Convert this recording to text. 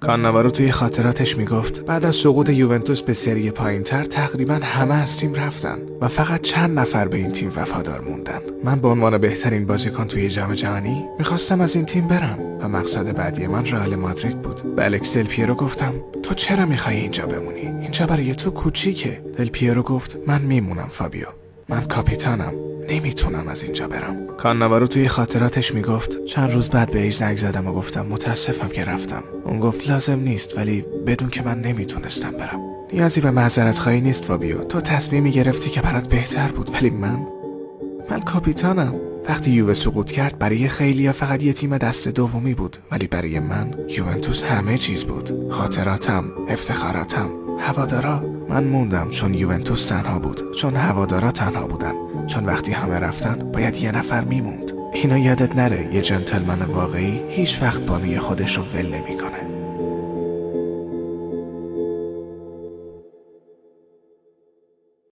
کاناوارو توی خاطراتش میگفت بعد از سقوط یوونتوس به سری پایینتر تقریبا همه از تیم رفتن و فقط چند نفر به این تیم وفادار موندن. من به عنوان بهترین بازیکن توی جام جهانی میخواستم از این تیم برم و مقصد بعدی من رئال مادرید بود. به الکس دل پیرو گفتم تو چرا میخوای اینجا بمونی؟ اینجا برای تو کوچیکه. دل پیرو گفت من میمونم فابیو، من کاپیتانم، نمیتونم از اینجا برم. کاناوارو توی خاطراتش میگفت چند روز بعد بهش زنگ زدم و گفتم متاسفم که رفتم. اون گفت لازم نیست، ولی بدون که من نمیتونستم برم. نیازی به معذرت خواهی نیست فابیو، تو تصمیمی گرفتی که برات بهتر بود، ولی من کاپیتانم. وقتی یووه سقوط کرد برای خیلیا فقط یه تیم دست دومی بود، ولی برای من یوونتوس همه چیز بود. خاطراتم، افتخاراتم، هوادارا. من موندم چون یوونتوس تنها بود، چون هوادارا تنها بودن، چون وقتی همه رفتن باید یه نفر میموند. اینا یادت نره یه جنتلمن واقعی هیچ وقت بانوی خودش رو ول نمیکنه.